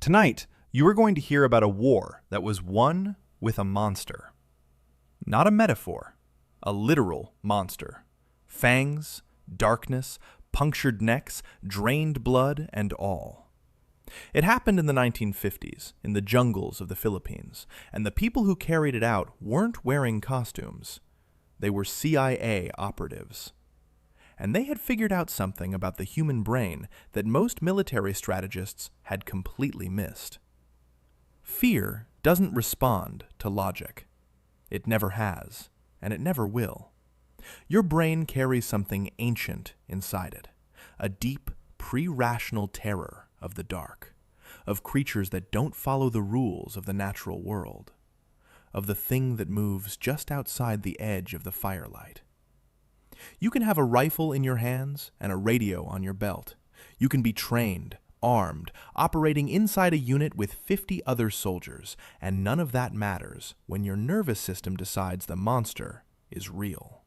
Tonight, you are going to hear about a war that was won with a monster. Not a metaphor, a literal monster. Fangs, darkness, punctured necks, drained blood, and all. It happened in the 1950s, in the jungles of the Philippines, and the people who carried it out weren't wearing costumes. They were CIA operatives. And they had figured out something about the human brain that most military strategists had completely missed. Fear doesn't respond to logic. It never has, and it never will. Your brain carries something ancient inside it, a deep, pre-rational terror of the dark, of creatures that don't follow the rules of the natural world, of the thing that moves just outside the edge of the firelight. You can have a rifle in your hands and a radio on your belt. You can be trained, armed, operating inside a unit with 50 other soldiers, and none of that matters when your nervous system decides the monster is real.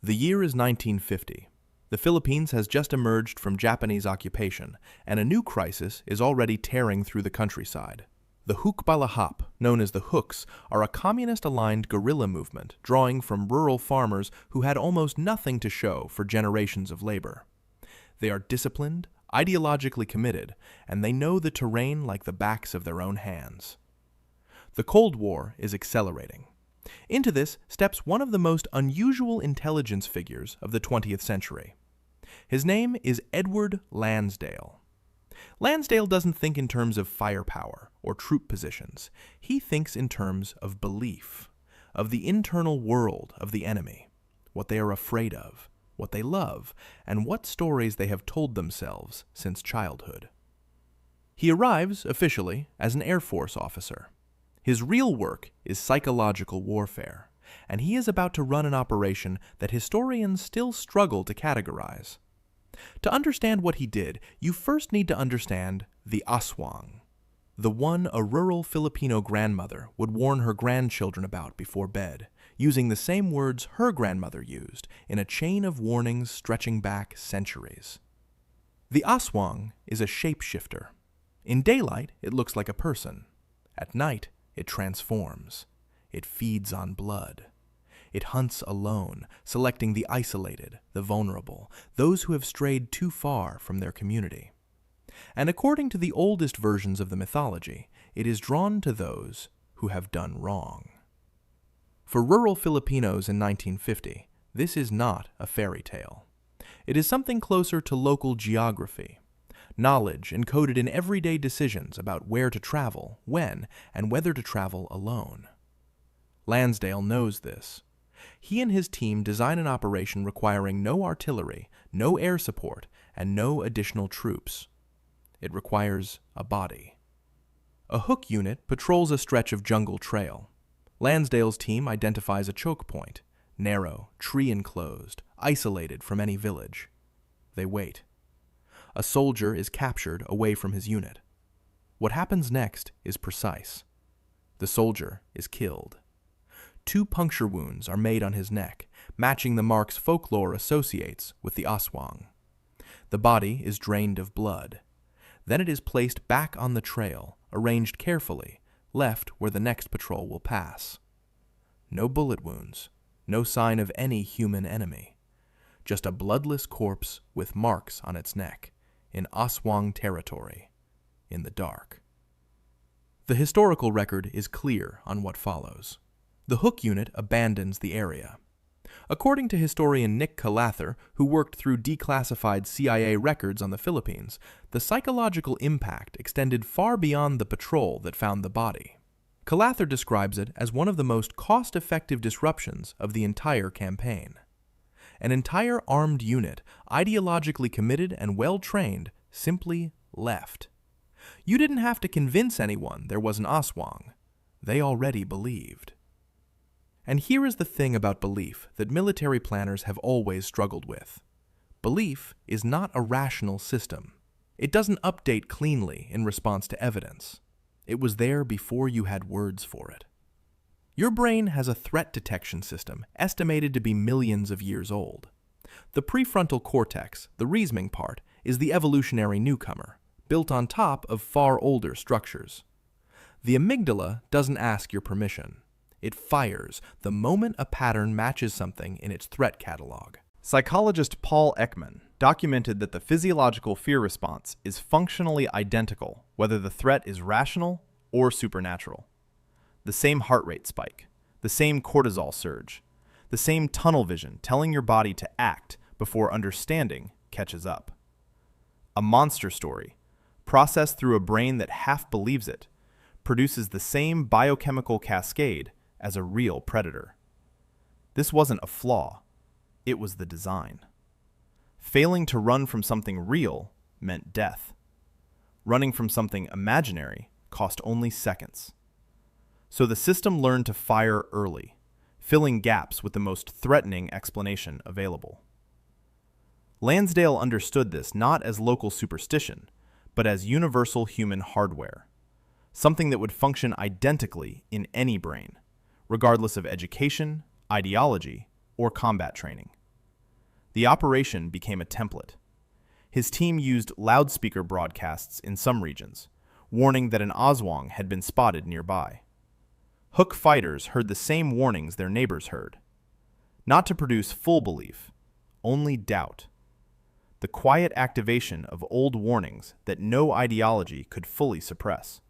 The year is 1950. The Philippines has just emerged from Japanese occupation, and a new crisis is already tearing through the countryside. The hukbalahap, known as the Hooks, are a communist-aligned guerrilla movement drawing from rural farmers who had almost nothing to show for generations of labor. They are disciplined, ideologically committed, and they know the terrain like the backs of their own hands. The Cold War is accelerating. Into this steps one of the most unusual intelligence figures of the 20th century. His name is Edward Lansdale. Lansdale doesn't think in terms of firepower or troop positions. He thinks in terms of belief, of the internal world of the enemy, what they are afraid of, what they love, and what stories they have told themselves since childhood. He arrives, officially, as an Air Force officer. His real work is psychological warfare, and he is about to run an operation that historians still struggle to categorize. To understand what he did, you first need to understand the aswang, the one a rural Filipino grandmother would warn her grandchildren about before bed, using the same words her grandmother used in a chain of warnings stretching back centuries. The aswang is a shapeshifter. In daylight, it looks like a person. At night, it transforms. It feeds on blood. It hunts alone, selecting the isolated, the vulnerable, those who have strayed too far from their community. And according to the oldest versions of the mythology, it is drawn to those who have done wrong. For rural Filipinos in 1950, this is not a fairy tale. It is something closer to local geography, knowledge encoded in everyday decisions about where to travel, when, and whether to travel alone. Lansdale knows this. He and his team design an operation requiring no artillery, no air support, and no additional troops. It requires a body. A hook unit patrols a stretch of jungle trail. Lansdale's team identifies a choke point, narrow, tree-enclosed, isolated from any village. They wait. A soldier is captured away from his unit. What happens next is precise. The soldier is killed. 2 puncture wounds are made on his neck, matching the marks folklore associates with the aswang. The body is drained of blood. Then it is placed back on the trail, arranged carefully, left where the next patrol will pass. No bullet wounds, no sign of any human enemy. Just a bloodless corpse with marks on its neck, in aswang territory, in the dark. The historical record is clear on what follows. The Hook unit abandons the area. According to historian Nick Calather, who worked through declassified CIA records on the Philippines, the psychological impact extended far beyond the patrol that found the body. Calather describes it as one of the most cost-effective disruptions of the entire campaign. An entire armed unit, ideologically committed and well-trained, simply left. You didn't have to convince anyone there was an aswang. They already believed. And here is the thing about belief that military planners have always struggled with. Belief is not a rational system. It doesn't update cleanly in response to evidence. It was there before you had words for it. Your brain has a threat detection system estimated to be millions of years old. The prefrontal cortex, the reasoning part, is the evolutionary newcomer, built on top of far older structures. The amygdala doesn't ask your permission. It fires the moment a pattern matches something in its threat catalog. Psychologist Paul Ekman documented that the physiological fear response is functionally identical whether the threat is rational or supernatural. The same heart rate spike, the same cortisol surge, the same tunnel vision telling your body to act before understanding catches up. A monster story, processed through a brain that half believes it, produces the same biochemical cascade as a real predator. This wasn't a flaw, it was the design. Failing to run from something real meant death. Running from something imaginary cost only seconds. So the system learned to fire early, filling gaps with the most threatening explanation available. Lansdale understood this not as local superstition, but as universal human hardware, something that would function identically in any brain, regardless of education, ideology, or combat training. The operation became a template. His team used loudspeaker broadcasts in some regions, warning that an aswang had been spotted nearby. Hook fighters heard the same warnings their neighbors heard. Not to produce full belief, only doubt. The quiet activation of old warnings that no ideology could fully suppress.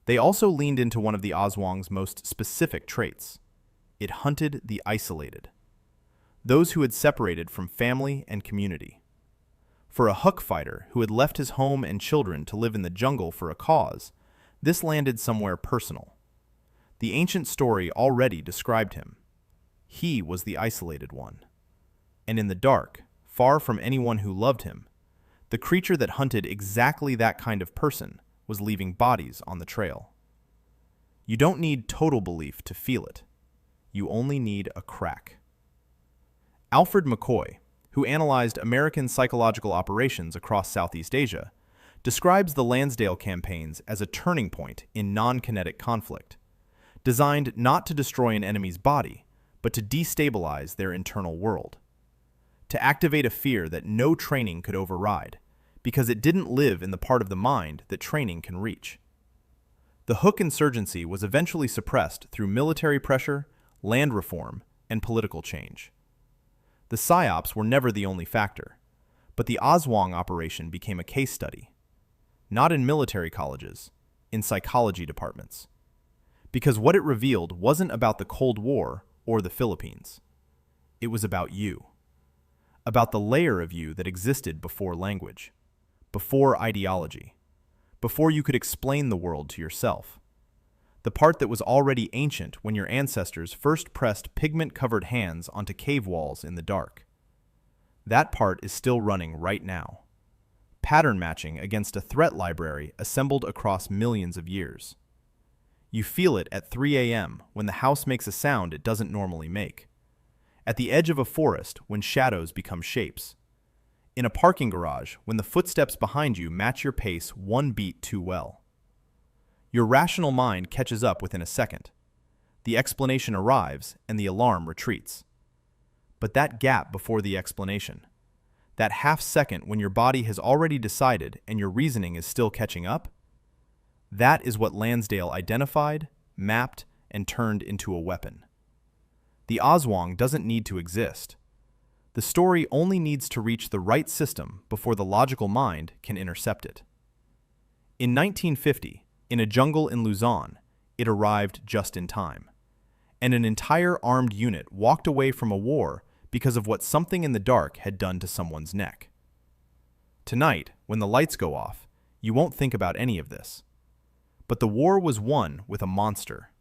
They also leaned into one of the aswang's most specific traits. It hunted the isolated, those who had separated from family and community. For a hook fighter who had left his home and children to live in the jungle for a cause, this landed somewhere personal. The ancient story already described him. He was the isolated one. And in the dark, far from anyone who loved him, the creature that hunted exactly that kind of person was leaving bodies on the trail. You don't need total belief to feel it. You only need a crack. Alfred McCoy, who analyzed American psychological operations across Southeast Asia, describes the Lansdale campaigns as a turning point in non-kinetic conflict, designed not to destroy an enemy's body, but to destabilize their internal world. To activate a fear that no training could override, because it didn't live in the part of the mind that training can reach. The hook insurgency was eventually suppressed through military pressure, land reform, and political change. The Psyops were never the only factor, but the aswang operation became a case study. Not in military colleges, in psychology departments. Because what it revealed wasn't about the Cold War or the Philippines. It was about you. About the layer of you that existed before language, before ideology, before you could explain the world to yourself. The part that was already ancient when your ancestors first pressed pigment-covered hands onto cave walls in the dark. That part is still running right now. Pattern matching against a threat library assembled across millions of years. You feel it at 3 a.m. when the house makes a sound it doesn't normally make. At the edge of a forest when shadows become shapes. In a parking garage when the footsteps behind you match your pace one beat too well. Your rational mind catches up within a second. The explanation arrives and the alarm retreats. But that gap before the explanation, that half second when your body has already decided and your reasoning is still catching up, that is what Lansdale identified, mapped, and turned into a weapon. The aswang doesn't need to exist. The story only needs to reach the right system before the logical mind can intercept it. In 1950, in a jungle in Luzon, it arrived just in time. And an entire armed unit walked away from a war because of what something in the dark had done to someone's neck. Tonight, when the lights go off, you won't think about any of this. But the war was won with a monster,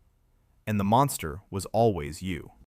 and the monster was always you.